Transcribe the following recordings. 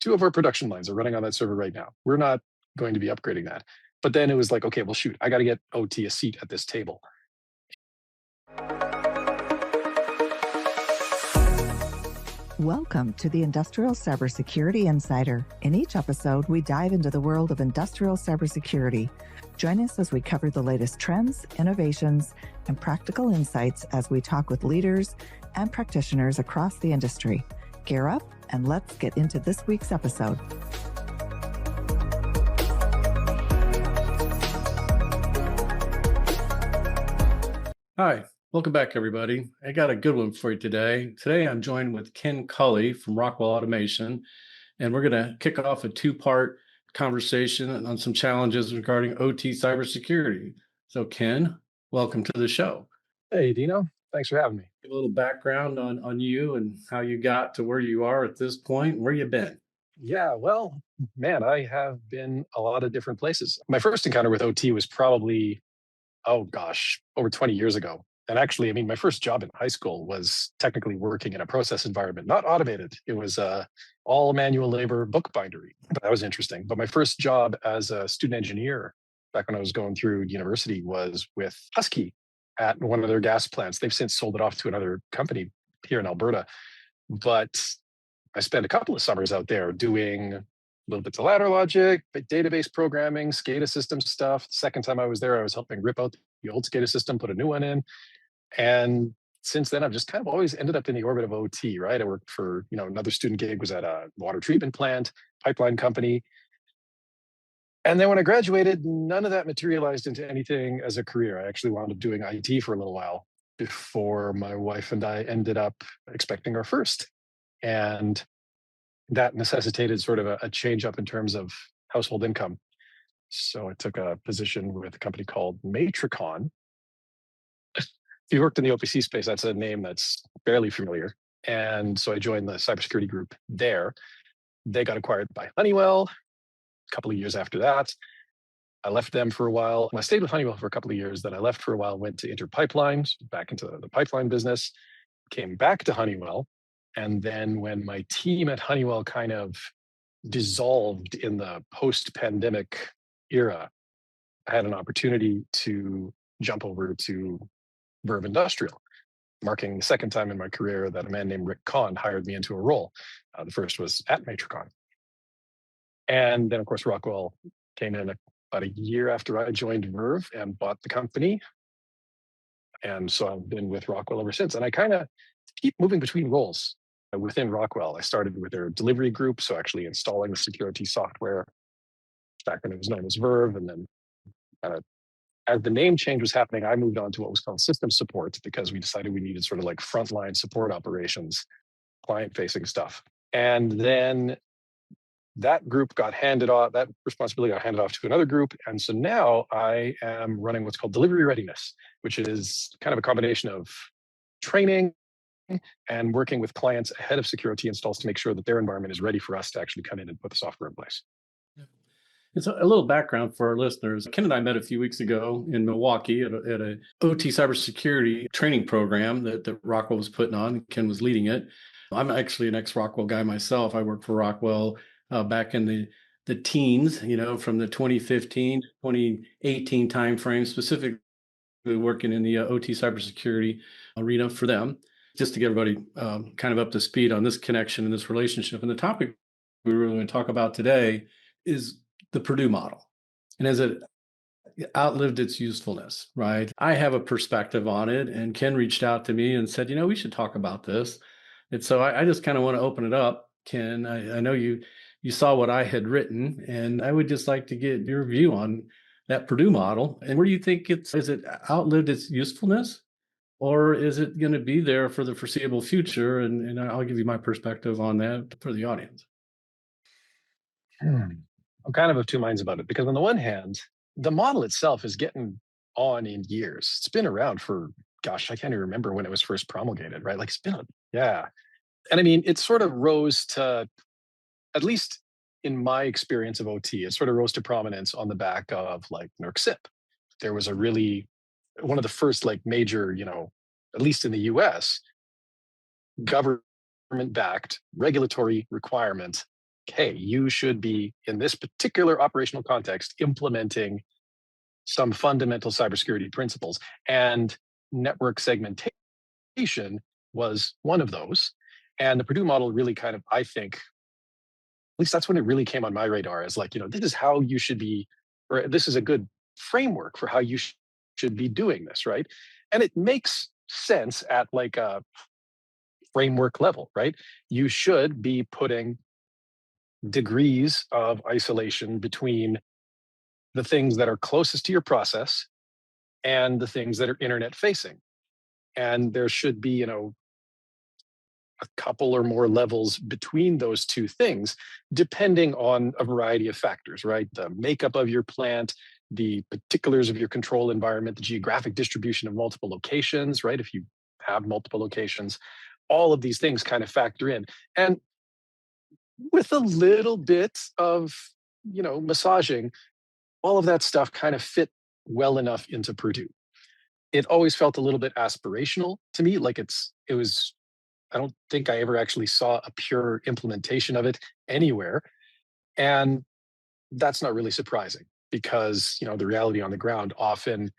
two of our production lines are running on that server right now. We're not going to be upgrading that. But then it was like, okay, well, shoot, I got to get OT a seat at this table. Welcome to the Industrial Cybersecurity Insider. In each episode, we dive into the world of industrial cybersecurity. Join us as we cover the latest trends, innovations, and practical insights as we talk with leaders and practitioners across the industry. Gear up and let's get into this week's episode. Hi, welcome back, everybody. I got a good one for you today. Today, I'm joined with Ken Kully from Rockwell Automation, and we're going to kick off a two-part conversation on some challenges regarding OT cybersecurity. So, Ken, welcome to the show. Hey, Dino. Thanks for having me. Give a little background on you and how you got to where you are at this point and where you've been. Yeah, well, man, I have been a lot of different places. My first encounter with OT was probably, over 20 years ago. And actually, my first job in high school was technically working in a process environment, not automated. It was all manual labor bookbindery. But that was interesting. But my first job as a student engineer back when I was going through university was with Husky at one of their gas plants. They've since sold it off to another company here in Alberta. But I spent a couple of summers out there doing little bits of ladder logic, database programming, SCADA system stuff. Second time I was there, I was helping rip out the old SCADA system, put a new one in. And since then, I've just kind of always ended up in the orbit of OT, right? I worked for, another student gig was at a water treatment plant, pipeline company. And then when I graduated, none of that materialized into anything as a career. I actually wound up doing IT for a little while before my wife and I ended up expecting our first. And that necessitated sort of a change up in terms of household income. So I took a position with a company called Matricon. If you worked in the OPC space, that's a name that's fairly familiar. And so I joined the cybersecurity group there. They got acquired by Honeywell a couple of years after that. I left them for a while. I stayed with Honeywell for a couple of years. Then I left for a while, went to Interpipeline, back into the pipeline business, came back to Honeywell. And then when my team at Honeywell kind of dissolved in the post-pandemic era, I had an opportunity to jump over to Verve Industrial, marking the second time in my career that a man named Rick Kahn hired me into a role. The first was at Matricon. And then, of course, Rockwell came in about a year after I joined Verve and bought the company. And so I've been with Rockwell ever since. And I kind of keep moving between roles. Within Rockwell, I started with their delivery group, so actually installing the security software back when it was known as Verve. And then as the name change was happening, I moved on to what was called system support because we decided we needed sort of like frontline support operations, client-facing stuff. And then that group got handed off, that responsibility got handed off to another group. And so now I am running what's called delivery readiness, which is kind of a combination of training and working with clients ahead of security installs to make sure that their environment is ready for us to actually come in and put the software in place. It's a little background for our listeners. Ken and I met a few weeks ago in Milwaukee at a OT cybersecurity training program that Rockwell was putting on. Ken was leading it. I'm actually an ex-Rockwell guy myself. I worked for Rockwell back in the teens, from the 2015 to 2018 timeframe, specifically working in the OT cybersecurity arena for them. Just to get everybody kind of up to speed on this connection and this relationship. And the topic we really want to talk about today is the Purdue Model. And as it outlived its usefulness, right? I have a perspective on it. And Ken reached out to me and said, we should talk about this. And so I just kind of want to open it up. Ken, I know you saw what I had written, and I would just like to get your view on that Purdue Model. And where do you think is it outlived its usefulness? Or is it going to be there for the foreseeable future? And I'll give you my perspective on that for the audience. I'm kind of two minds about it because on the one hand, the model itself is getting on in years. It's been around for, I can't even remember when it was first promulgated, right? Like it's been, yeah. And it sort of rose to, at least in my experience of OT, it sort of rose to prominence on the back of like NERC-CIP. There was one of the first major, at least in the US, government-backed regulatory requirement okay, you should be in this particular operational context implementing some fundamental cybersecurity principles. And network segmentation was one of those. And the Purdue model really kind of, I think, at least that's when it really came on my radar as like, this is how you should be, or this is a good framework for how you should be doing this, right? And it makes sense at like a framework level, right? You should be putting degrees of isolation between the things that are closest to your process and the things that are internet facing. And there should be, a couple or more levels between those two things, depending on a variety of factors, right? The makeup of your plant, the particulars of your control environment, the geographic distribution of multiple locations, right? If you have multiple locations, all of these things kind of factor in. And with a little bit of, massaging, all of that stuff kind of fit well enough into Purdue. It always felt a little bit aspirational to me, like it was. I don't think I ever actually saw a pure implementation of it anywhere. And that's not really surprising because, the reality on the ground often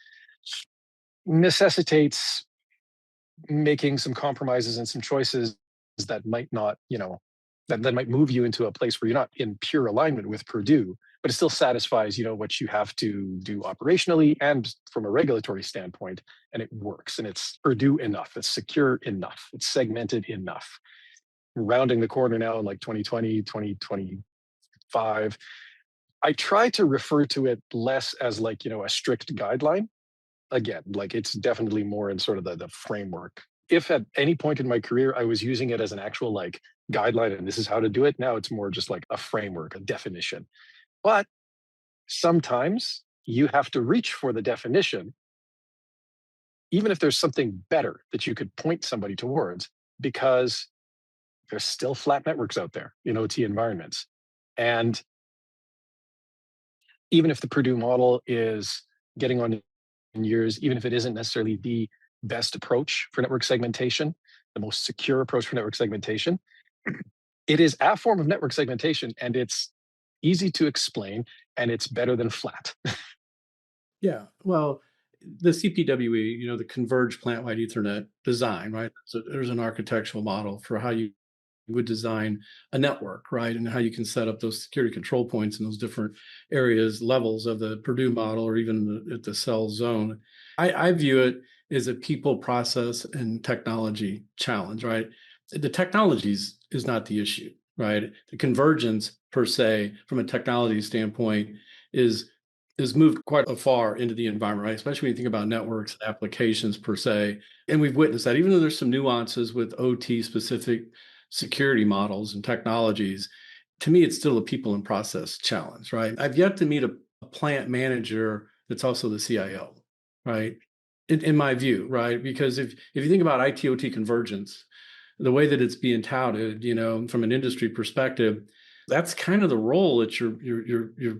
necessitates making some compromises and some choices that might not, that might move you into a place where you're not in pure alignment with Purdue, but it still satisfies, what you have to do operationally and from a regulatory standpoint, and it works. And it's Purdue enough, it's secure enough, it's segmented enough. Rounding the corner now in like 2020, 2025, I try to refer to it less as like, a strict guideline. Again, like it's definitely more in sort of the framework. If at any point in my career I was using it as an actual like guideline and this is how to do it, now it's more just like a framework, a definition. But sometimes you have to reach for the definition, even if there's something better that you could point somebody towards, because there's still flat networks out there in OT environments. And even if the Purdue model is getting on in years, even if it isn't necessarily the best approach for network segmentation, the most secure approach for network segmentation, it is a form of network segmentation and it's easy to explain and it's better than flat. Yeah. Well, the CPWE, the converged plant-wide Ethernet design, right? So there's an architectural model for how you would design a network, right? And how you can set up those security control points in those different areas, levels of the Purdue model, or even at the cell zone. I view it as a people, process, and technology challenge, right? The technologies is not the issue, right? The convergence per se, from a technology standpoint, is moved quite far into the environment, right? Especially when you think about networks and applications per se. And we've witnessed that, even though there's some nuances with OT specific security models and technologies, to me, it's still a people and process challenge, right? I've yet to meet a plant manager that's also the CIO, right? In my view, right? Because if you think about IT/OT convergence, the way that it's being touted, from an industry perspective, that's kind of the role that you're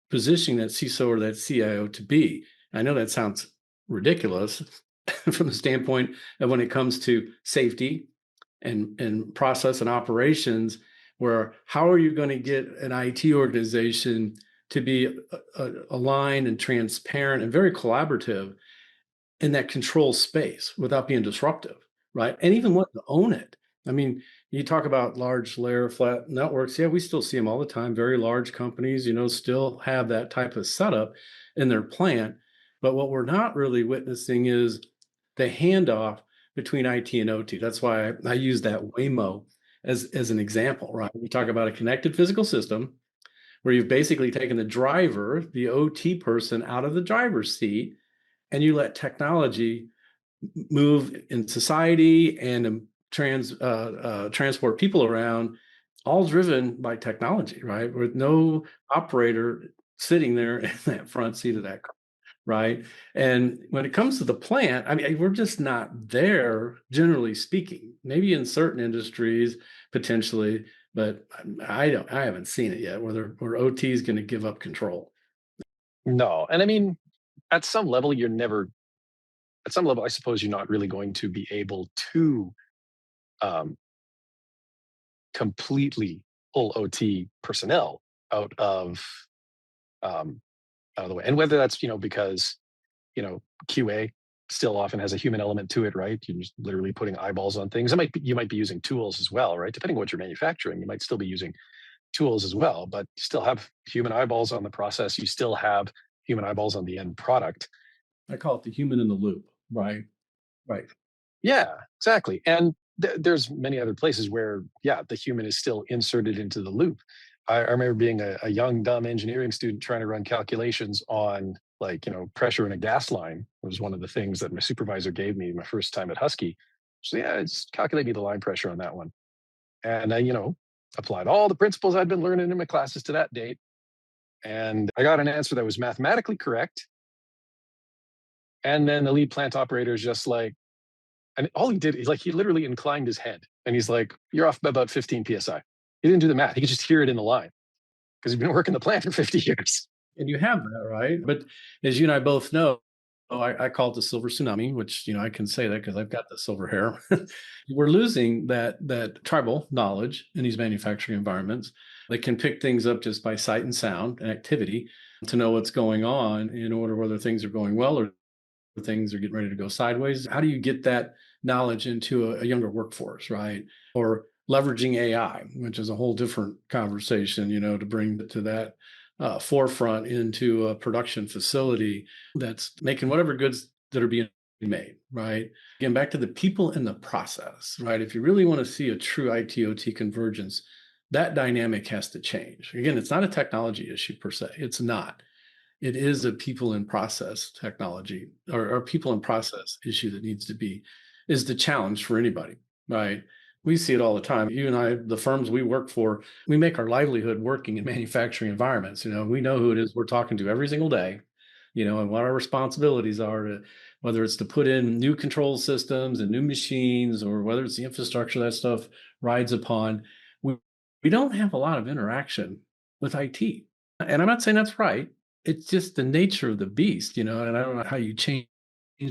positioning that CISO or that CIO to be. I know that sounds ridiculous from the standpoint of when it comes to safety and process and operations, where how are you going to get an IT organization to be aligned and transparent and very collaborative in that control space without being disruptive, right? And even want to own it. I mean, you talk about large layer flat networks. Yeah, we still see them all the time. Very large companies, still have that type of setup in their plant. But what we're not really witnessing is the handoff between IT and OT. That's why I use that Waymo as an example, right? We talk about a connected physical system where you've basically taken the driver, the OT person, out of the driver's seat, and you let technology move in society and transport people around, all driven by technology, right? With no operator sitting there in that front seat of that car, right? And when it comes to the plant, I mean, we're just not there, generally speaking. Maybe in certain industries, potentially, but I haven't seen it yet where OT is going to give up control. No. And I mean, at some level, I suppose you're not really going to be able to completely pull OT personnel out of the way. And whether that's, because, QA still often has a human element to it, right? You're just literally putting eyeballs on things. You might be using tools as well, right? Depending on what you're manufacturing, you might still be using tools as well, but you still have human eyeballs on the process. You still have human eyeballs on the end product. I call it the human in the loop, right? Right. Yeah, exactly. And there's many other places where, yeah, the human is still inserted into the loop. I remember being a young, dumb engineering student trying to run calculations on pressure in a gas line was one of the things that my supervisor gave me my first time at Husky. So yeah, it's calculate me the line pressure on that one. And I, applied all the principles I'd been learning in my classes to that date. And I got an answer that was mathematically correct. And then the lead plant operator is just like, and all he did is he literally inclined his head and he's like, you're off by about 15 PSI. He didn't do the math. He could just hear it in the line because he's been working the plant for 50 years. And you have that, right? But as you and I both know, I call it the silver tsunami, which, I can say that because I've got the silver hair. We're losing that tribal knowledge in these manufacturing environments. They can pick things up just by sight and sound and activity to know what's going on in order whether things are going well or things are getting ready to go sideways. How do you get that knowledge into a younger workforce, right? Or leveraging AI, which is a whole different conversation, to bring to that forefront into a production facility that's making whatever goods that are being made, right? Again, back to the people and the process, right? If you really want to see a true IT/OT convergence, that dynamic has to change. Again, it's not a technology issue per se. It's not. It is a people and process technology or people and process issue that is the challenge for anybody, right? We see it all the time. You and I, the firms we work for, we make our livelihood working in manufacturing environments. We know who it is we're talking to every single day, and what our responsibilities are, whether it's to put in new control systems and new machines, or whether it's the infrastructure that stuff rides upon. We don't have a lot of interaction with IT. And I'm not saying that's right. It's just the nature of the beast, and I don't know how you change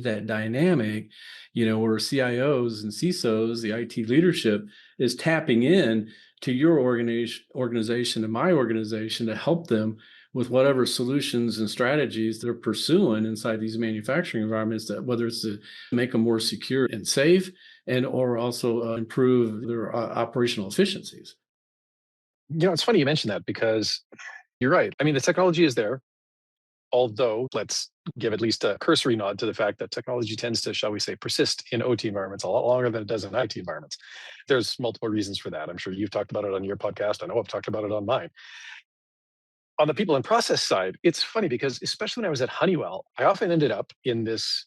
that dynamic, where CIOs and CISOs, the IT leadership, is tapping in to your organization and my organization to help them with whatever solutions and strategies they're pursuing inside these manufacturing environments, that whether it's to make them more secure and safe or also improve their operational efficiencies. It's funny you mentioned that because you're right. I mean, the technology is there. Although, let's give at least a cursory nod to the fact that technology tends to, shall we say, persist in OT environments a lot longer than it does in IT environments. There's multiple reasons for that. I'm sure you've talked about it on your podcast. I know I've talked about it on mine. On the people and process side, it's funny because especially when I was at Honeywell, I often ended up in this,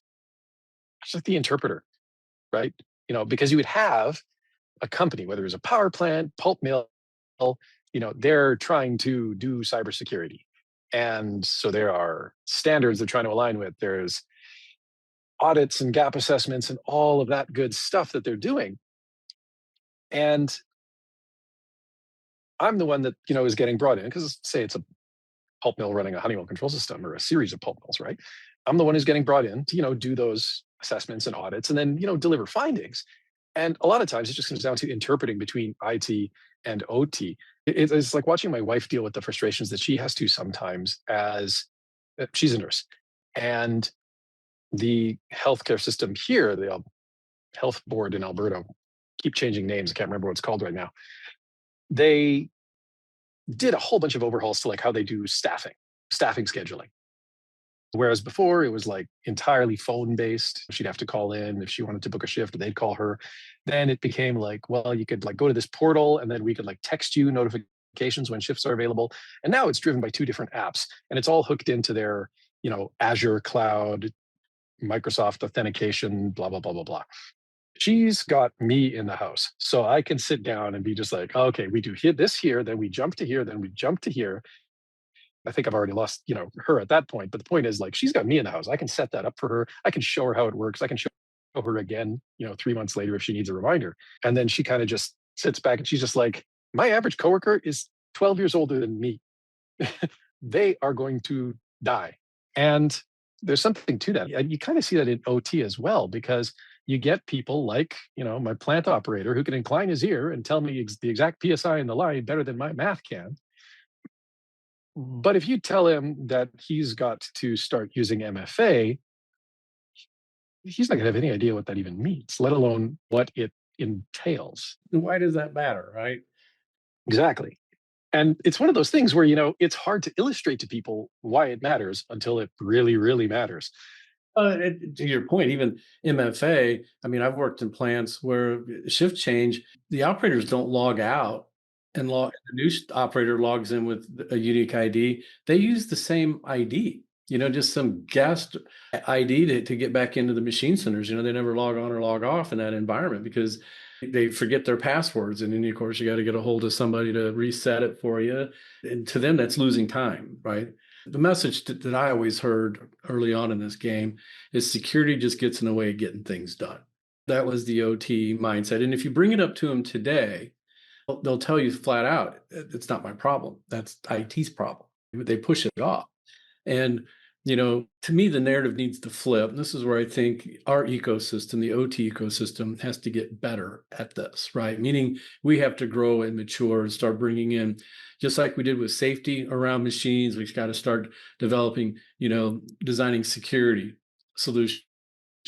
it's like the interpreter, right? Because you would have a company, whether it's a power plant, pulp mill, they're trying to do cybersecurity. And so there are standards they're trying to align with. There's audits and gap assessments and all of that good stuff that they're doing. And I'm the one that, is getting brought in because say it's a pulp mill running a Honeywell control system or a series of pulp mills, right? I'm the one who's getting brought in to, do those assessments and audits and then, deliver findings. And a lot of times it just comes down to interpreting between IT and OT. It's like watching my wife deal with the frustrations that she has to sometimes as she's a nurse. And the healthcare system here, the health board in Alberta, keep changing names. I can't remember what it's called right now. They did a whole bunch of overhauls to how they do staffing scheduling. Whereas before it was entirely phone based. She'd have to call in if she wanted to book a shift, they'd call her. Then it became well, you could go to this portal and then we could text you notifications when shifts are available. And now it's driven by two different apps and it's all hooked into their, Azure cloud, Microsoft authentication, blah, blah, blah, blah, blah. She's got me in the house. So I can sit down and be just okay, we do this here, then we jump to here, then we jump to here. I think I've already lost, her at that point. But the point is she's got me in the house. I can set that up for her. I can show her how it works. I can show her again, 3 months later if she needs a reminder. And then she kind of just sits back and she's just my average coworker is 12 years older than me. They are going to die. And there's something to that. You kind of see that in OT as well, because you get people like, my plant operator who can incline his ear and tell me the exact PSI in the line better than my math can. But if you tell him that he's got to start using MFA, he's not going to have any idea what that even means, let alone what it entails. Why does that matter, right? Exactly. And it's one of those things where, it's hard to illustrate to people why it matters until it really, really matters. To your point, even MFA, I mean, I've worked in plants where shift change, the operators don't log out and the new operator logs in with a unique ID. They use the same ID, just some guest ID to get back into the machine centers. They never log on or log off in that environment because they forget their passwords. And then, of course, you got to get a hold of somebody to reset it for you. And to them, that's losing time, right? The message that I always heard early on in this game is security just gets in the way of getting things done. That was the OT mindset. And if you bring it up to them today, they'll tell you flat out, it's not my problem. That's IT's problem. They push it off. And, to me, the narrative needs to flip. And this is where I think our ecosystem, the OT ecosystem, has to get better at this, right? Meaning we have to grow and mature and start bringing in, just like we did with safety around machines, we've got to start developing, designing security solutions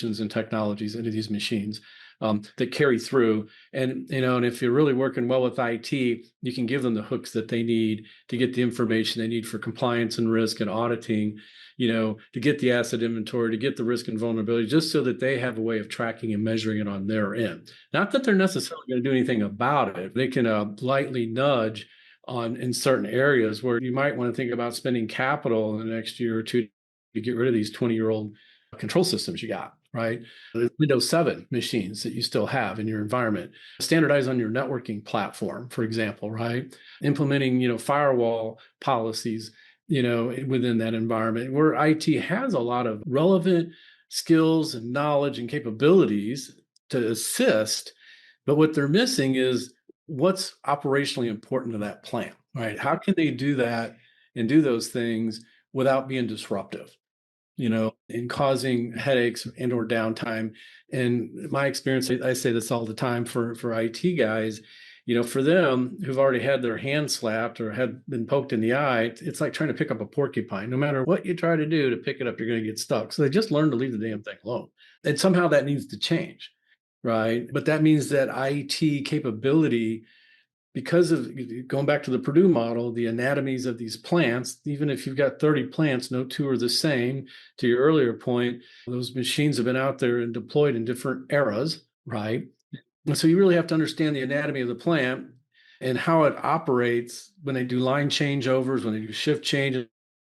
and technologies into these machines that carry through. And, and if you're really working well with IT, you can give them the hooks that they need to get the information they need for compliance and risk and auditing, to get the asset inventory, to get the risk and vulnerability, just so that they have a way of tracking and measuring it on their end. Not that they're necessarily going to do anything about it. They can lightly nudge in certain areas where you might want to think about spending capital in the next year or two to get rid of these 20-year-old control systems you got, right? The Windows 7 machines that you still have in your environment. Standardize on your networking platform, for example, right? Implementing, firewall policies, within that environment where IT has a lot of relevant skills and knowledge and capabilities to assist. But what they're missing is what's operationally important to that plant, right? How can they do that and do those things without being disruptive? And causing headaches and or downtime. And my experience, I say this all the time for IT guys, for them who've already had their hand slapped or had been poked in the eye, it's like trying to pick up a porcupine. No matter what you try to do to pick it up, you're going to get stuck. So they just learn to leave the damn thing alone. And somehow that needs to change, right? But that means that IT capability, because of going back to the Purdue model, the anatomies of these plants, even if you've got 30 plants, no two are the same. To your earlier point, those machines have been out there and deployed in different eras, right? And so you really have to understand the anatomy of the plant and how it operates when they do line changeovers, when they do shift changes,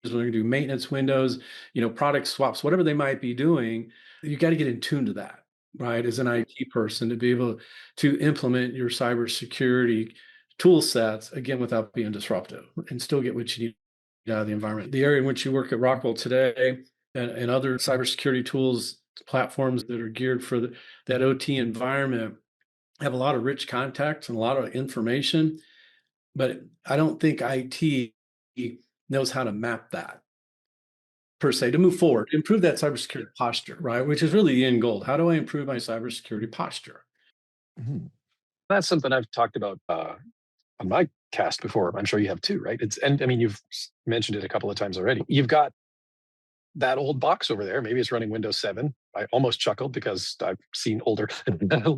when they do maintenance windows, product swaps, whatever they might be doing. You got to get in tune to that, right? As an IT person, to be able to implement your cybersecurity tool sets, again, without being disruptive and still get what you need out of the environment. The area in which you work at Rockwell today and other cybersecurity tools, platforms that are geared for that OT environment have a lot of rich context and a lot of information, but I don't think IT knows how to map that per se to move forward, improve that cybersecurity posture, right? Which is really the end goal. How do I improve my cybersecurity posture? Mm-hmm. That's something I've talked about on my cast before. I'm sure you have too, right? And I mean, you've mentioned it a couple of times already. You've got that old box over there. Maybe it's running Windows 7. I almost chuckled because I've seen older,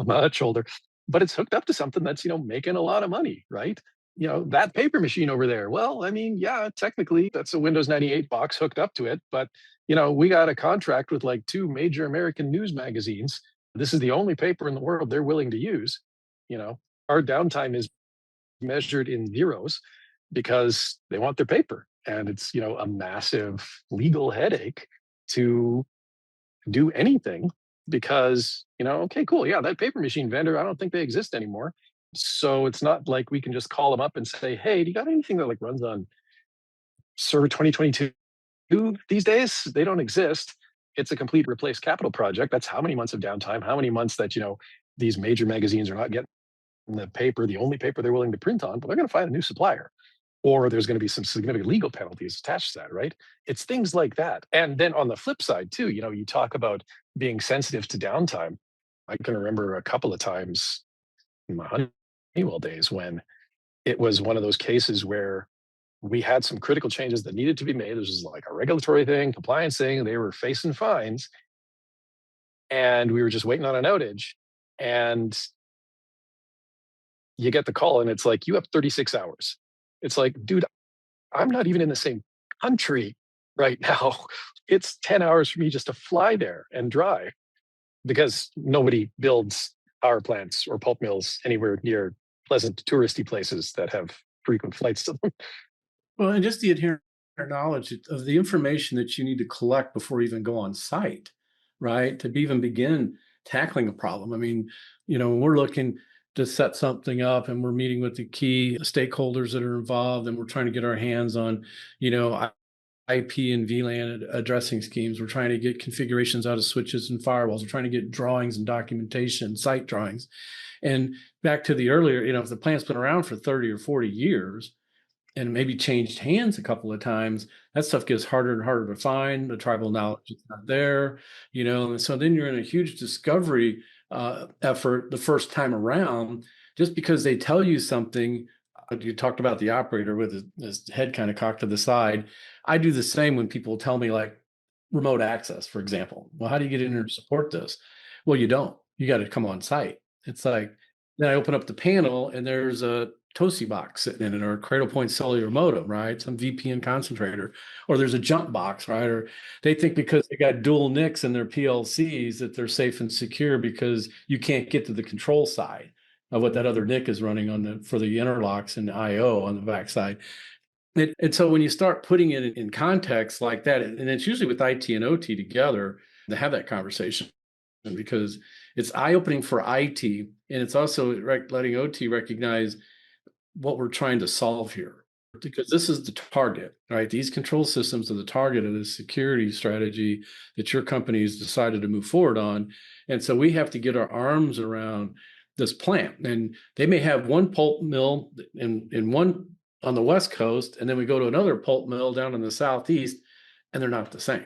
much older, but it's hooked up to something that's, making a lot of money, right? That paper machine over there. Well, I mean, yeah, technically that's a Windows 98 box hooked up to it, but we got a contract with like two major American news magazines. This is the only paper in the world they're willing to use. Our downtime is measured in zeros because they want their paper. And it's, a massive legal headache to do anything because, okay, cool. Yeah, that paper machine vendor, I don't think they exist anymore. So it's not like we can just call them up and say, hey, do you got anything that like runs on server 2022 these days? They don't exist. It's a complete replace capital project. That's how many months of downtime, how many months that, these major magazines are not getting the paper, the only paper they're willing to print on, but they're going to find a new supplier. Or there's going to be some significant legal penalties attached to that, right? It's things like that. And then on the flip side, too, you talk about being sensitive to downtime. I can remember a couple of times in my Honeywell days when it was one of those cases where we had some critical changes that needed to be made. This was like a regulatory thing, compliance thing. They were facing fines, and we were just waiting on an outage. And you get the call, and it's like, you have 36 hours. It's like, dude, I'm not even in the same country right now. It's 10 hours for me just to fly there and dry because nobody builds power plants or pulp mills anywhere near pleasant touristy places that have frequent flights to them. Well, and just the inherent knowledge of the information that you need to collect before you even go on site, right? To even begin tackling a problem. I mean, when we're looking to set something up and we're meeting with the key stakeholders that are involved and we're trying to get our hands on, IP and VLAN addressing schemes. We're trying to get configurations out of switches and firewalls. We're trying to get drawings and documentation, site drawings. And back to the earlier, if the plant's been around for 30 or 40 years, and maybe changed hands a couple of times, that stuff gets harder and harder to find. The tribal knowledge is not there, and so then you're in a huge discovery effort the first time around, just because they tell you something. You talked about the operator with his head kind of cocked to the side. I do the same when people tell me, like, remote access, for example. Well, how do you get in there to support this? Well, you don't. You got to come on site. It's like, then I open up the panel and there's a TOSI box sitting in it, or a cradle point cellular modem, right? Some VPN concentrator, or there's a jump box, right? Or they think because they got dual NICs in their PLCs that they're safe and secure because you can't get to the control side of what that other NIC is running for the interlocks and IO on the backside. And so when you start putting it in context like that, and it's usually with IT and OT together to have that conversation, because it's eye-opening for IT, and it's also letting OT recognize what we're trying to solve here, because this is the target, right? These control systems are the target of this security strategy that your company has decided to move forward on. And so we have to get our arms around this plant. And they may have one pulp mill in one on the West Coast, and then we go to another pulp mill down in the Southeast, and they're not the same.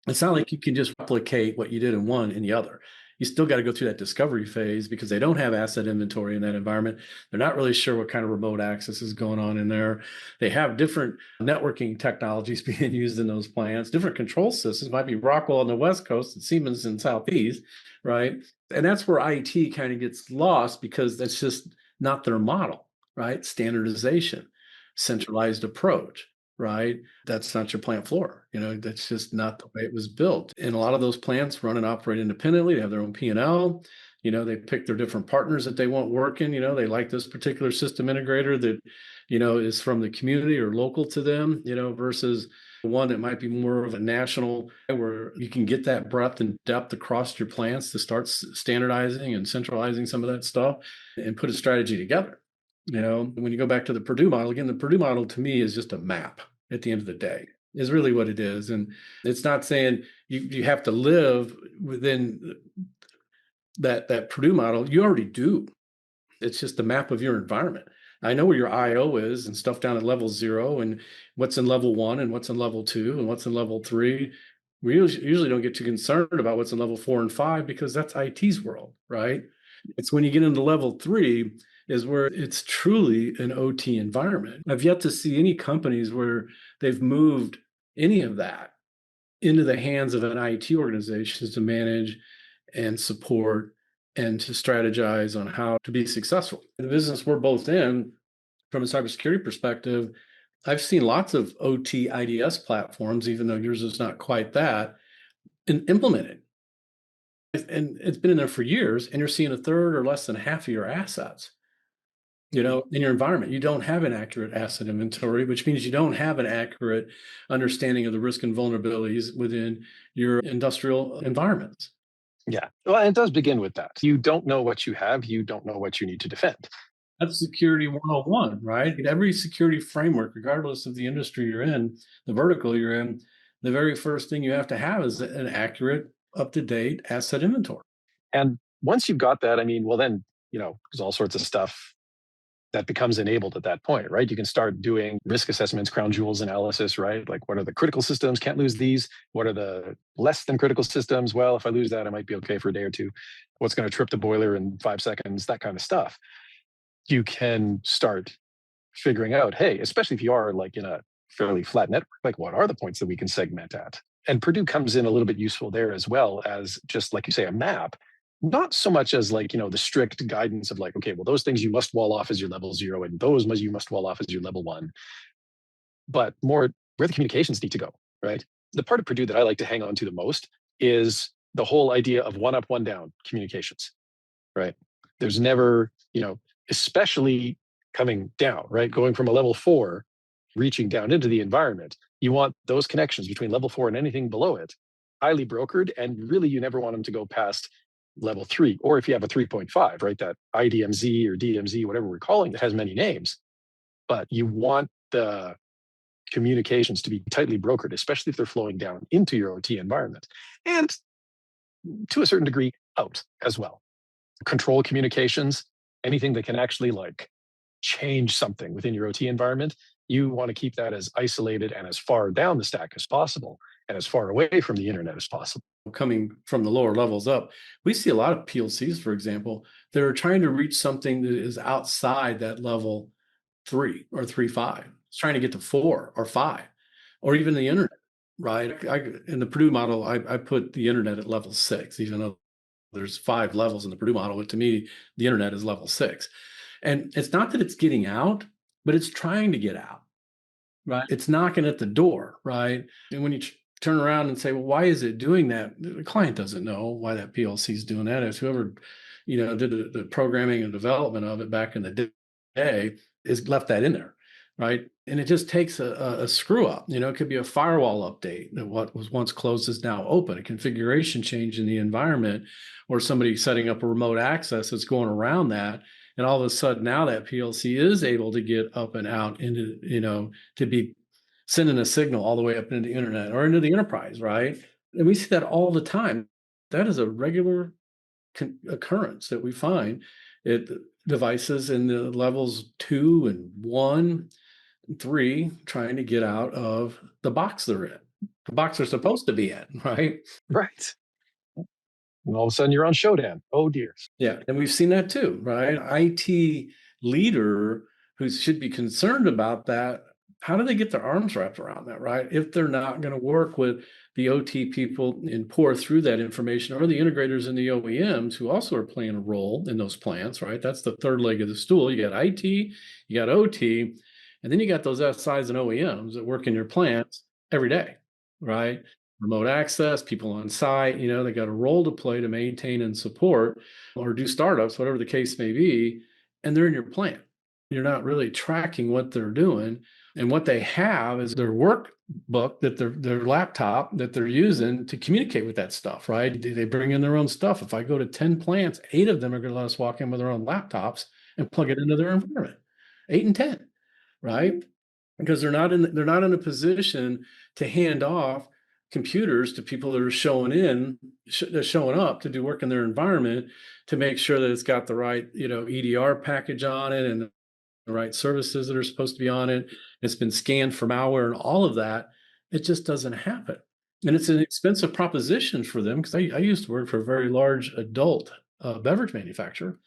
It's not like you can just replicate what you did in one in the other. You still got to go through that discovery phase because they don't have asset inventory in that environment. They're not really sure what kind of remote access is going on in there. They have different networking technologies being used in those plants, different control systems. Might be Rockwell on the West Coast and Siemens in Southeast, right? And that's where IT kind of gets lost because that's just not their model, right? Standardization, centralized approach, right? That's not your plant floor. That's just not the way it was built. And a lot of those plants run and operate independently. They have their own P&L. They pick their different partners that they want working. They like this particular system integrator that, is from the community or local to them, versus one that might be more of a national, where you can get that breadth and depth across your plants to start standardizing and centralizing some of that stuff and put a strategy together. When you go back to the Purdue model, again, the Purdue model to me is just a map at the end of the day, is really what it is. And it's not saying you have to live within that Purdue model. You already do. It's just the map of your environment. I know where your IO is and stuff down at level 0 and what's in level 1 and what's in level 2 and what's in level 3. We usually don't get too concerned about what's in level 4 and 5 because that's IT's world, right? It's when you get into level 3 is where it's truly an OT environment. I've yet to see any companies where they've moved any of that into the hands of an IT organization to manage and support and to strategize on how to be successful. The business we're both in, from a cybersecurity perspective, I've seen lots of OT IDS platforms, even though yours is not quite that, implemented. And it's been in there for years, and you're seeing a third or less than half of your assets. In your environment, you don't have an accurate asset inventory, which means you don't have an accurate understanding of the risk and vulnerabilities within your industrial environments. Yeah. Well, it does begin with that. You don't know what you have. You don't know what you need to defend. That's security 101, right? In every security framework, regardless of the industry you're in, the vertical you're in, the very first thing you have to have is an accurate, up-to-date asset inventory. And once you've got that, well, then, there's all sorts of stuff that becomes enabled at that point, right? You can start doing risk assessments, crown jewels analysis, right? Like, what are the critical systems? Can't lose these. What are the less than critical systems? Well, if I lose that, I might be okay for a day or two. What's going to trip the boiler in 5 seconds? That kind of stuff. You can start figuring out, hey, especially if you are like in a fairly flat network, like, what are the points that we can segment at? And Purdue comes in a little bit useful there, as well as, just like you say, a map. Not so much as, like, the strict guidance of like, okay, well, those things you must wall off as your level 0, and those you must wall off as your level 1, but more where the communications need to go, right? The part of Purdue that I like to hang on to the most is the whole idea of one up, one down communications, right? There's never, especially coming down, right? Going from a level 4, reaching down into the environment, you want those connections between level 4 and anything below it highly brokered, and really you never want them to go past level 3. Or if you have a 3.5, right, that IDMZ or DMZ, whatever we're calling it, has many names, but you want the communications to be tightly brokered, especially if they're flowing down into your OT environment, and to a certain degree out as well. Control communications, anything that can actually like change something within your OT environment, you want to keep that as isolated and as far down the stack as possible, and as far away from the internet as possible. Coming from the lower levels up, we see a lot of PLCs, for example, that are trying to reach something that is outside that level 3 or 3.5. It's trying to get to 4 or 5, or even the internet, right? In the Purdue model, I put the internet at level 6, even though there's 5 levels in the Purdue model. But to me, the internet is level 6. And it's not that it's getting out, but it's trying to get out, right? It's knocking at the door, right? And when you turn around and say, well, why is it doing that? The client doesn't know why that PLC is doing that. It's whoever, did the programming and development of it back in the day is left that in there, right? And it just takes a screw up. It could be a firewall update. What was once closed is now open. A configuration change in the environment, or somebody setting up a remote access that's going around that. And all of a sudden now that PLC is able to get up and out into, to be sending a signal all the way up into the internet or into the enterprise, right? And we see that all the time. That is a regular occurrence that we find at devices in the levels 2 and 1, and 3, trying to get out of the box they're in, the box they're supposed to be in, right? Right. And all of a sudden you're on Shodan. Oh dear. Yeah. And we've seen that too, right? IT leader who should be concerned about that, how do they get their arms wrapped around that, right? If they're not going to work with the OT people and pour through that information, or the integrators and the OEMs who also are playing a role in those plants, right? That's the third leg of the stool. You got IT, you got OT, and then you got those SIs and OEMs that work in your plants every day, right? Remote access, people on site, they got a role to play to maintain and support or do startups, whatever the case may be, and they're in your plant. You're not really tracking what they're doing. And what they have is their workbook, that their laptop that they're using to communicate with that stuff, right? They bring in their own stuff. If I go to 10 plants, 8 of them are going to let us walk in with their own laptops and plug it into their environment. 8 and 10, right? Because they're not in a position to hand off computers to people that are showing up to do work in their environment, to make sure that it's got the right, EDR package on it, and the right services that are supposed to be on it. It's been scanned for malware and all of that. It just doesn't happen. And it's an expensive proposition for them, because I used to work for a very large adult beverage manufacturer.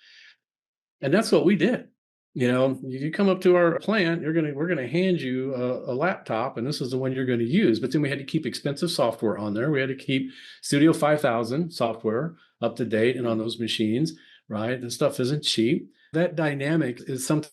And that's what we did. You come up to our plant, we're going to hand you a laptop, and this is the one you're going to use. But then we had to keep expensive software on there. We had to keep Studio 5000 software up to date and on those machines, right? This stuff isn't cheap. That dynamic is something,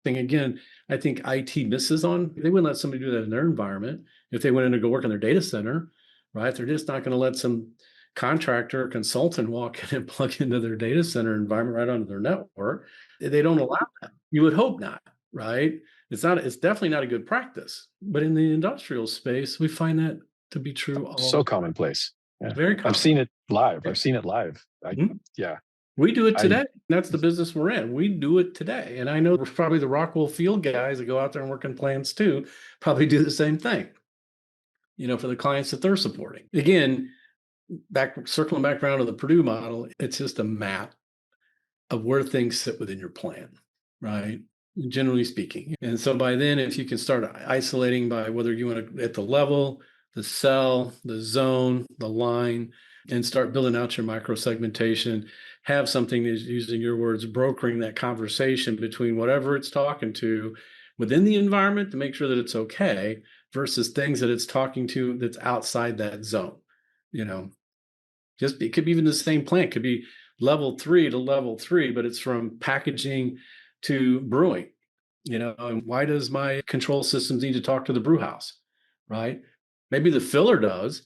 again, I think IT misses on. They wouldn't let somebody do that in their environment if they went in to go work in their data center, right? They're just not going to let some contractor or consultant walk in and plug into their data center environment right onto their network. They don't allow that. You would hope not, right? It's definitely not a good practice. But in the industrial space, we find that to be true. So commonplace. Yeah. Very common. I've seen it live. Yeah. We do it today. That's the business we're in. We do it today. And I know probably the Rockwell field guys that go out there and work in plants too probably do the same thing, for the clients that they're supporting. Again, circling back around to the Purdue model, it's just a map of where things sit within your plan, right? generally speaking. And so by then, if you can start isolating by whether you want to at the level, the cell, the zone, the line, and start building out your micro segmentation, have something is using your words, brokering that conversation between whatever it's talking to within the environment to make sure that it's okay versus things that it's talking to that's outside that zone. You know, just it could be even the same plant, could be level 3 to level 3, but it's from packaging to brewing. And why does my control systems need to talk to the brew house, right? Maybe the filler does,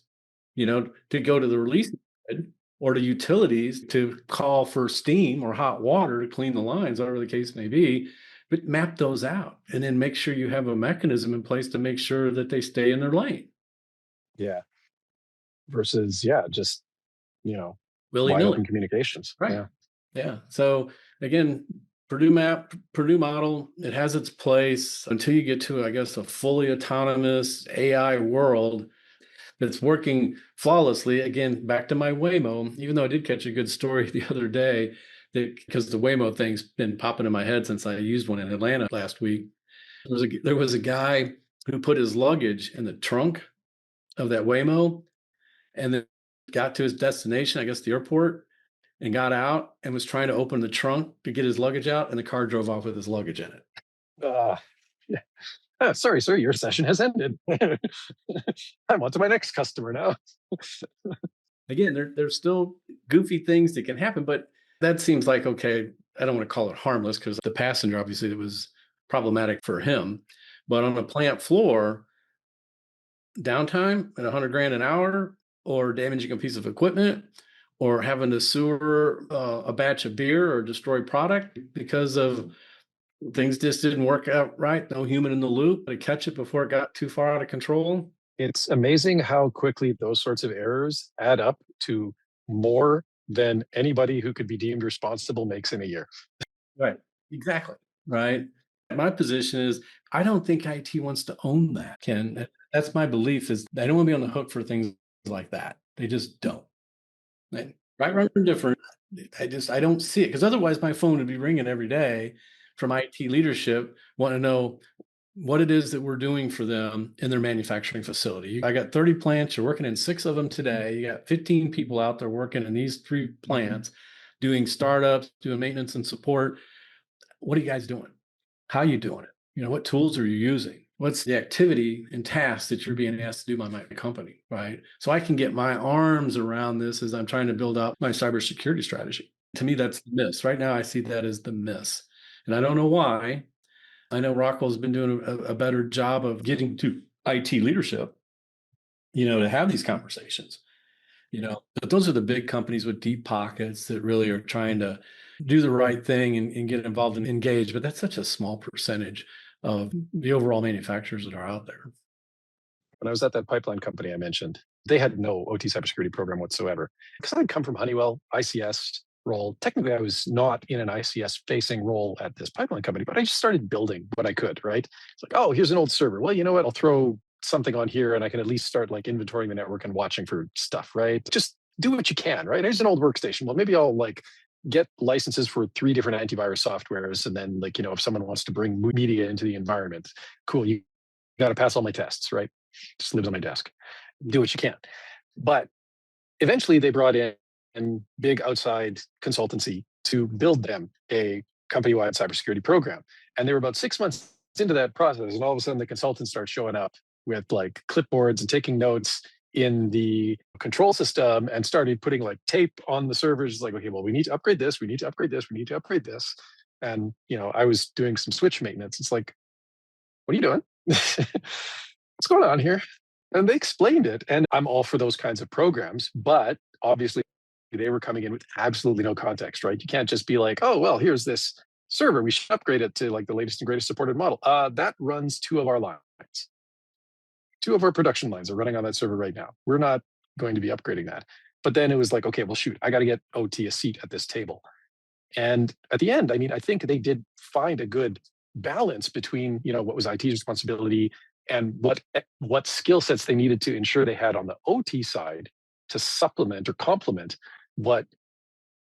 to go to the release grid or to utilities to call for steam or hot water to clean the lines, whatever the case may be. But map those out and then make sure you have a mechanism in place to make sure that they stay in their lane. Yeah. Versus, yeah, just, wide Willy-nilly. open communications. Right. Yeah. Yeah. So again, Purdue Model, it has its place until you get to, I guess, a fully autonomous AI world that's working flawlessly. Again, back to my Waymo, even though I did catch a good story the other day, because the Waymo thing's been popping in my head since I used one in Atlanta last week. There was a guy who put his luggage in the trunk of that Waymo and then got to his destination, I guess the airport, and got out and was trying to open the trunk to get his luggage out, and the car drove off with his luggage in it. Sorry, sir, your session has ended. I'm on to my next customer now. Again, there's still goofy things that can happen, but that seems like, okay, I don't want to call it harmless because the passenger, obviously, it was problematic for him. But on a plant floor, downtime at 100 grand an hour, or damaging a piece of equipment, or having to sewer a batch of beer or destroy product because of things just didn't work out right. No human in the loop to catch it before it got too far out of control. It's amazing how quickly those sorts of errors add up to more than anybody who could be deemed responsible makes in a year. Right. Exactly. Right. My position is I don't think IT wants to own that, Ken. That's my belief is they don't want to be on the hook for things like that. They just don't. Right, wrong, or different. I don't see it because otherwise my phone would be ringing every day from IT leadership wanting to know what it is that we're doing for them in their manufacturing facility. I got 30 plants, you're working in 6 of them today. You got 15 people out there working in these 3 plants, doing startups, doing maintenance and support. What are you guys doing? How are you doing it? What tools are you using? What's the activity and tasks that you're being asked to do by my company, right? So I can get my arms around this as I'm trying to build out my cybersecurity strategy. To me, that's the miss. Right now, I see that as the miss. And I don't know why. I know Rockwell's been doing a better job of getting to IT leadership, to have these conversations, but those are the big companies with deep pockets that really are trying to do the right thing and get involved and engage. But that's such a small percentage of the overall manufacturers that are out there. When I was at that pipeline company I mentioned, they had no OT cybersecurity program whatsoever. Because I'd come from Honeywell, ICS role. Technically, I was not in an ICS facing role at this pipeline company, but I just started building what I could, right? It's like, oh, here's an old server. Well, you know what? I'll throw something on here and I can at least start like inventorying the network and watching for stuff, right? Just do what you can, right? Here's an old workstation. Well, maybe I'll like get licenses for 3 different antivirus softwares. And then like, if someone wants to bring media into the environment, cool. You got to pass all my tests, right? Just lives on my desk. Do what you can. But eventually they brought in big outside consultancy to build them a company-wide cybersecurity program. And they were about 6 months into that process. And all of a sudden the consultants start showing up with like clipboards and taking notes in the control system and started putting like tape on the servers. Like, okay, well, we need to upgrade this. We need to upgrade this. We need to upgrade this. And, I was doing some switch maintenance. It's like, what are you doing? What's going on here? And they explained it. And I'm all for those kinds of programs. But obviously, they were coming in with absolutely no context, right? You can't just be like, oh, well, here's this server. We should upgrade it to like the latest and greatest supported model. That runs 2 of our lines. 2 of our production lines are running on that server right now. We're not going to be upgrading that. But then it was like, okay, well, shoot, I got to get OT a seat at this table. And at the end, I mean, I think they did find a good balance between, what was IT's responsibility and what skill sets they needed to ensure they had on the OT side to supplement or complement what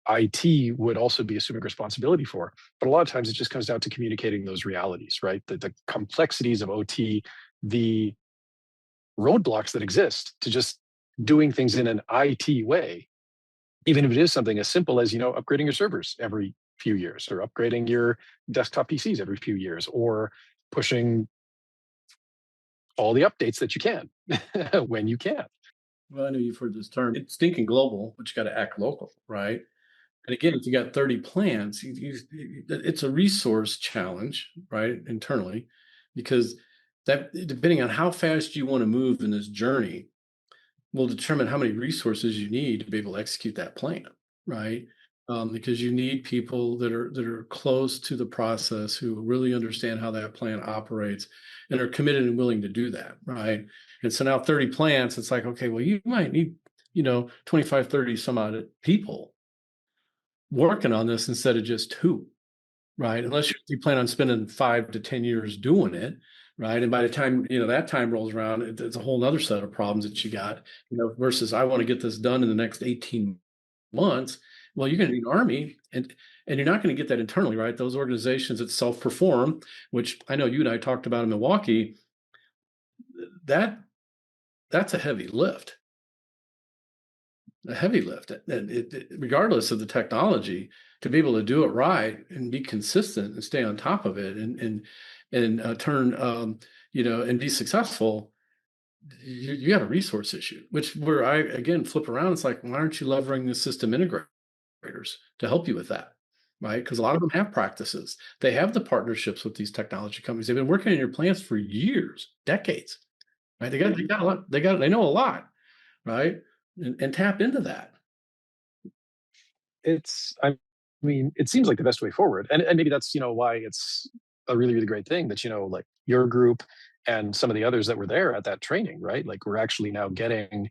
IT would also be assuming responsibility for. But a lot of times it just comes down to communicating those realities, right? The complexities of OT, the roadblocks that exist to just doing things in an IT way, even if it is something as simple as, upgrading your servers every few years, or upgrading your desktop PCs every few years, or pushing all the updates that you can when you can. Well, I know you've heard this term. It's thinking global, but you got to act local, right? And again, if you got 30 plants, it's a resource challenge, right, internally, because that depending on how fast you want to move in this journey will determine how many resources you need to be able to execute that plan, right? Because you need people that are close to the process, who really understand how that plan operates and are committed and willing to do that, right? And so now 30 plants, it's like, okay, well, you might need, 25, 30 some odd people working on this instead of just two, right? Unless you plan on spending 5 to 10 years doing it, right? And by the time that time rolls around, it's a whole nother set of problems that you got, versus I want to get this done in the next 18 months. Well, you're going to need an army, and you're not going to get that internally, right? Those organizations that self-perform, which I know you and I talked about in Milwaukee, that's a heavy lift. And regardless of the technology, to be able to do it right and be consistent and stay on top of it and turn and be successful, you got a resource issue. Which where I again flip around, it's like, why aren't you leveraging the system integrators to help you with that, right? Because a lot of them have practices. They have the partnerships with these technology companies. They've been working in your plants for years, decades, right? They got a lot. They know a lot, right? And tap into that. I mean, it seems like the best way forward. And maybe that's, why it's a really, really great thing that, like your group and some of the others that were there at that training, right? Like we're actually now getting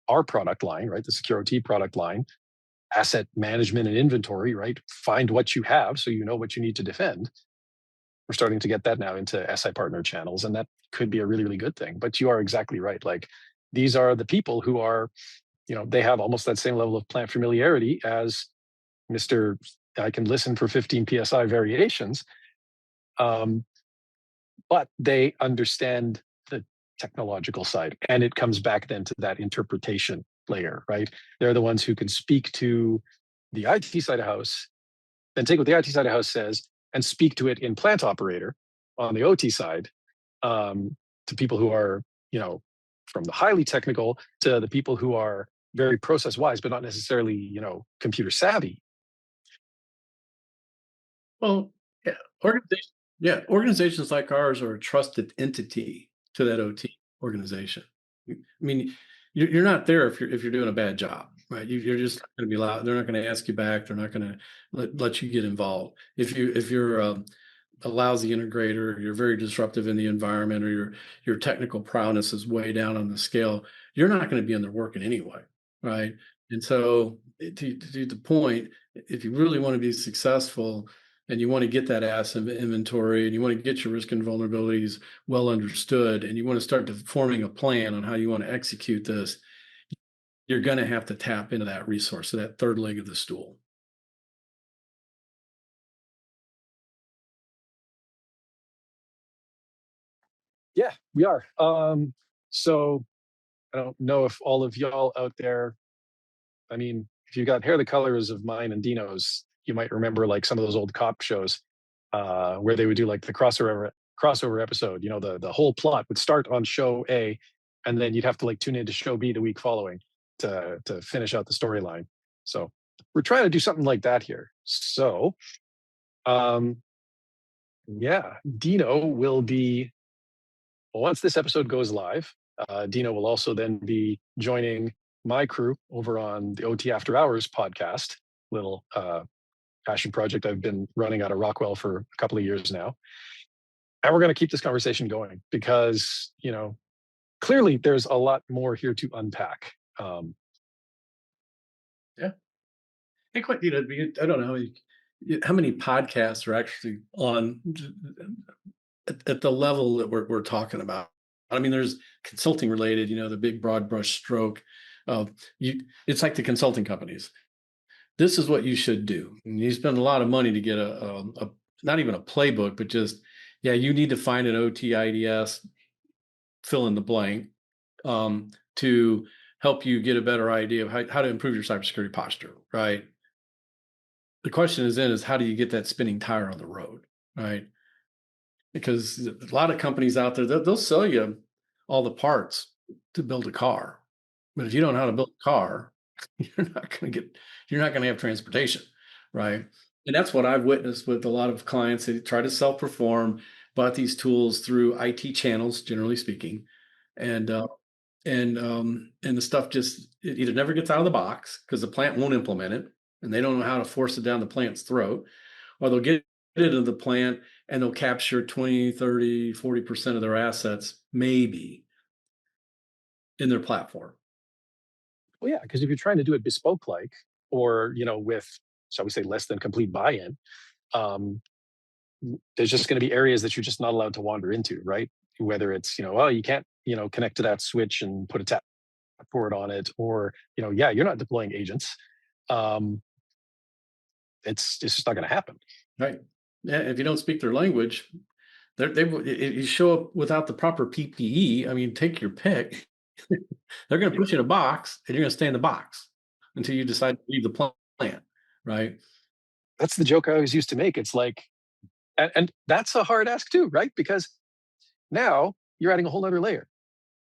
our product line, right? The security product line, asset management and inventory, right? Find what you have so you know what you need to defend. We're starting to get that now into SI partner channels, and that could be a really, really good thing. But you are exactly right. Like these are the people who are, they have almost that same level of plant familiarity as Mr. I can listen for 15 PSI variations. But they understand the technological side. And it comes back then to that interpretation layer, right? They're the ones who can speak to the IT side of house, then take what the IT side of house says and speak to it in plant operator on the OT side, to people who are, from the highly technical to the people who are very process wise, but not necessarily, computer savvy. Well, yeah, organizations like ours are a trusted entity to that OT organization. I mean, you're not there if you're doing a bad job, right? You're just not going to be allowed. They're not going to ask you back. They're not going to let you get involved. If you're a lousy integrator, you're very disruptive in the environment, or your technical prowess is way down on the scale, you're not going to be in there working anyway, right? And so, to the point, if you really want to be successful, and you want to get that asset inventory, and you want to get your risk and vulnerabilities well understood, and you want to start forming a plan on how you want to execute this, you're going to have to tap into that resource, so that third leg of the stool. Yeah, we are. So I don't know if all of y'all out there, I mean, if you got hair the colors of mine and Dino's, you might remember like some of those old cop shows, where they would do like the crossover episode. The whole plot would start on show A, and then you'd have to like tune into show B the week following to finish out the storyline. So we're trying to do something like that here. So, yeah, Dino will be, well, once this episode goes live, Dino will also then be joining my crew over on the OT After Hours podcast, little passion project I've been running out of Rockwell for a couple of years now. And we're going to keep this conversation going because, clearly there's a lot more here to unpack. Yeah. I think I don't know how many podcasts are actually on at the level that we're talking about. I mean, there's consulting related, the big broad brush stroke. It's like the consulting companies. this is what you should do. And you spend a lot of money to get a not even a playbook, but just, yeah, you need to find an OT IDS, fill in the blank, to help you get a better idea of how to improve your cybersecurity posture, right? The question is how do you get that spinning tire on the road, right? Because a lot of companies out there, they'll sell you all the parts to build a car. But if you don't know how to build a car, you're not going to have transportation, right? And that's what I've witnessed with a lot of clients that try to self-perform, bought these tools through IT channels, generally speaking, and and the stuff just it either never gets out of the box because the plant won't implement it, and they don't know how to force it down the plant's throat, or they'll get it into the plant and they'll capture 20, 30, 40% of their assets, maybe, in their platform. Well, yeah, because if you're trying to do it bespoke like, or with, shall we say, less than complete buy-in, um, there's just going to be areas that you're just not allowed to wander into, right? Whether it's, oh, you can't, connect to that switch and put a tap port on it, or, yeah, you're not deploying agents. Um, it's just not going to happen. Right. Yeah, if you don't speak their language, you show up without the proper PPE. I mean, take your pick. They're going to put you in a box, and you're going to stay in the box until you decide to leave the plant, right? That's the joke I always used to make. It's like, and that's a hard ask too, right? Because now you're adding a whole other layer.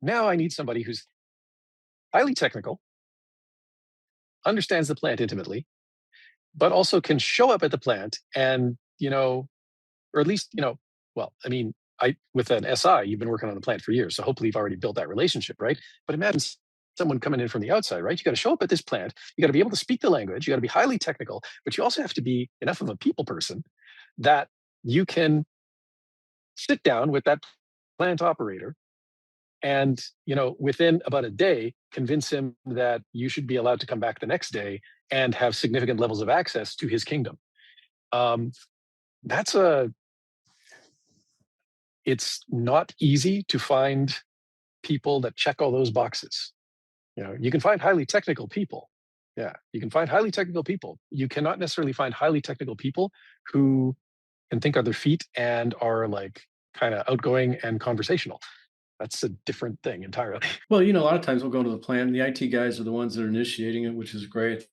Now I need somebody who's highly technical, understands the plant intimately, but also can show up at the plant and, or at least, well, I mean, with an SI, you've been working on the plant for years. So hopefully you've already built that relationship, right? But imagine someone coming in from the outside, right? You got to show up at this plant. You got to be able to speak the language. You got to be highly technical, but you also have to be enough of a people person that you can sit down with that plant operator and, within about a day, convince him that you should be allowed to come back the next day and have significant levels of access to his kingdom. Um, that's it's not easy to find people that check all those boxes. You can find highly technical people. Yeah, you can find highly technical people. You cannot necessarily find highly technical people who can think on their feet and are like kind of outgoing and conversational. That's a different thing entirely. Well, a lot of times we'll go to the plant, and the IT guys are the ones that are initiating it, which is great.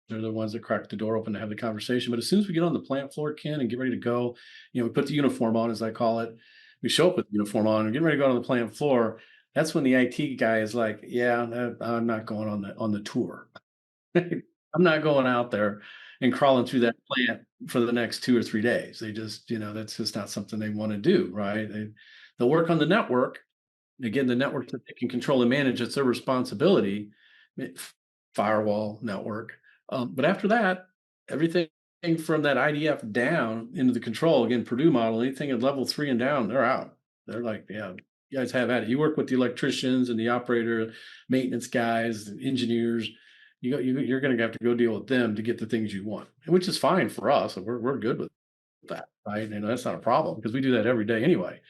They're the ones that crack the door open to have the conversation. But as soon as we get on the plant floor, Ken, and get ready to go, we put the uniform on, as I call it. We show up with the uniform on and get ready to go on the plant floor. That's when the IT guy is like, "Yeah, I'm not going on the tour. I'm not going out there and crawling through that plant for the next 2 or 3 days." They just, that's just not something they want to do, right? They'll work on the network. Again, the network that they can control and manage, it's their responsibility, firewall network. But after that, everything from that IDF down into the control, again, Purdue model, anything at level 3 and down, they're out. They're like, yeah, you guys have at it. You work with the electricians and the operator, maintenance guys, the engineers. You're going to have to go deal with them to get the things you want, which is fine for us. We're good with that, right? That's not a problem because we do that every day anyway.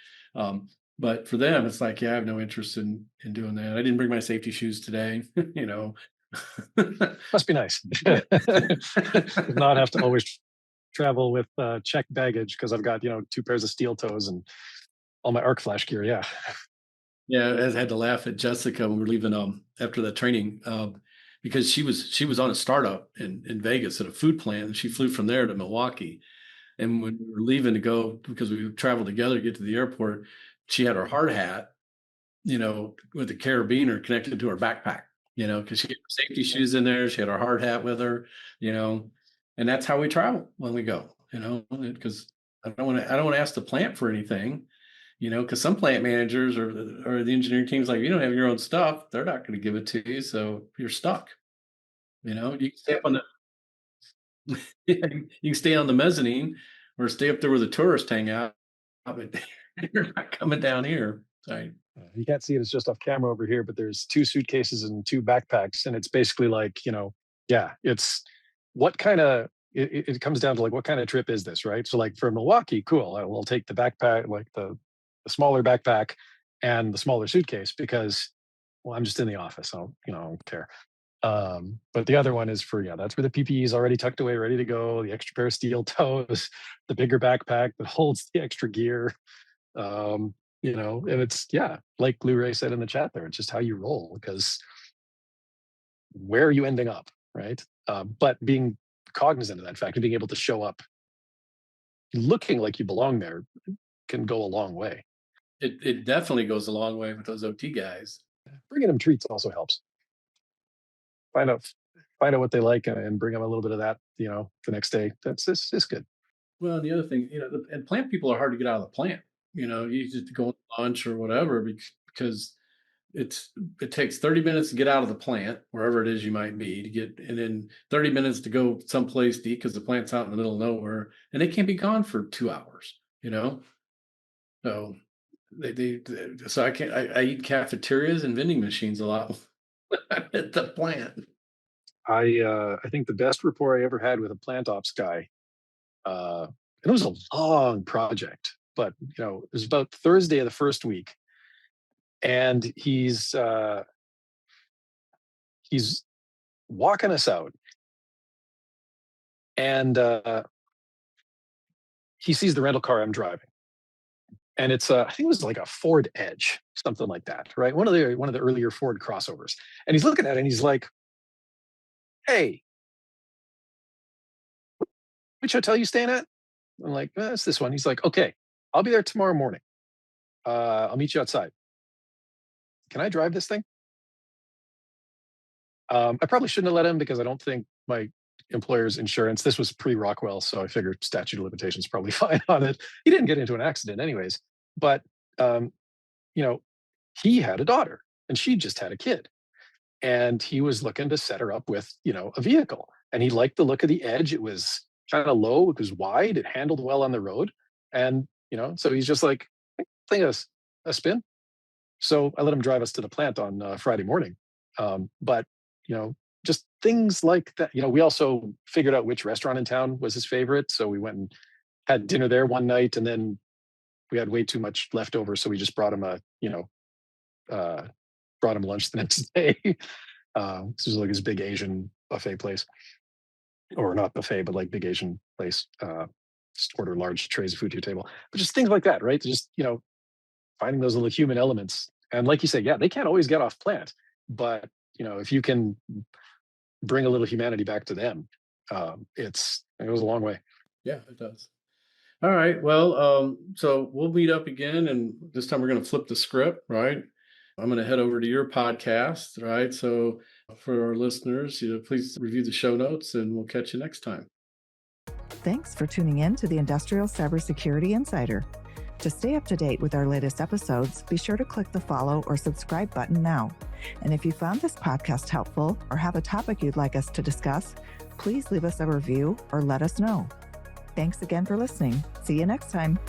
But for them, it's like, yeah, I have no interest in doing that. I didn't bring my safety shoes today, Must be nice. Not have to always travel with checked baggage because I've got 2 pairs of steel toes and all my arc flash gear. Yeah. Yeah, I had to laugh at Jessica when we were leaving after the training because she was on a startup in Vegas at a food plant, and she flew from there to Milwaukee. And when we were leaving to go, because we traveled together to get to the airport, she had her hard hat, with the carabiner connected to her backpack, because she had her safety shoes in there. She had her hard hat with her, and that's how we travel when we go, because I don't want to ask the plant for anything, because some plant managers or the engineering team's like, you don't have your own stuff. They're not going to give it to you. So you're stuck, you can stay up on you can stay on the mezzanine or stay up there where the tourists hang out, but you're not coming down here. Right. You can't see it. It's just off camera over here, but there's 2 suitcases and 2 backpacks. And it's basically like, yeah, it's what kind of, it comes down to like, what kind of trip is this, right? So like for Milwaukee, cool. I will take the backpack, like the smaller backpack and the smaller suitcase because, well, I'm just in the office. I don't care. But the other one is for, that's where the PPE is already tucked away, ready to go, the extra pair of steel toes, the bigger backpack that holds the extra gear. And it's, like Blue Ray said in the chat there, it's just how you roll, because where are you ending up, right? But being cognizant of that fact and being able to show up looking like you belong there can go a long way. It definitely goes a long way with those OT guys. Bringing them treats also helps. Find out what they like and bring them a little bit of that, the next day. It's good. Well, the other thing, and plant people are hard to get out of the plant. You just go on lunch or whatever, because it takes 30 minutes to get out of the plant, wherever it is you might be, to get, and then 30 minutes to go someplace to eat, because the plant's out in the middle of nowhere, and they can't be gone for 2 hours. So so I eat cafeterias and vending machines a lot at the plant. I think the best rapport I ever had with a plant ops guy, and it was a long project, but it was about Thursday of the first week, and he's walking us out, and he sees the rental car I'm driving, and it's I think it was like a Ford Edge, something like that, right? One of the earlier Ford crossovers, and he's looking at it and he's like, "Hey, which hotel you staying at?" I'm like, "It's this one." He's like, "Okay, I'll be there tomorrow morning. I'll meet you outside. Can I drive this thing?" I probably shouldn't have let him, because I don't think my employer's insurance, this was pre-Rockwell, so I figured statute of limitations probably fine on it. He didn't get into an accident anyways, but he had a daughter and she just had a kid, and he was looking to set her up with a vehicle, and he liked the look of the Edge. It was kind of low, it was wide, it handled well on the road, and so he's just like, "Think of a spin." So I let him drive us to the plant on Friday morning. But just things like that. We also figured out which restaurant in town was his favorite, so we went and had dinner there one night, and then we had way too much left over, so we just brought him lunch the next day. This was like his big Asian buffet place, or not buffet, but like big Asian place. Just order large trays of food to your table, but just things like that, right? Just finding those little human elements. And like you say, they can't always get off plant, but if you can bring a little humanity back to them, it goes a long way. Yeah, it does. All right. Well, so we'll meet up again, and this time we're going to flip the script, right? I'm going to head over to your podcast, right? So for our listeners, please review the show notes, and we'll catch you next time. Thanks for tuning in to the Industrial Cybersecurity Insider. To stay up to date with our latest episodes, be sure to click the follow or subscribe button now. And if you found this podcast helpful or have a topic you'd like us to discuss, please leave us a review or let us know. Thanks again for listening. See you next time.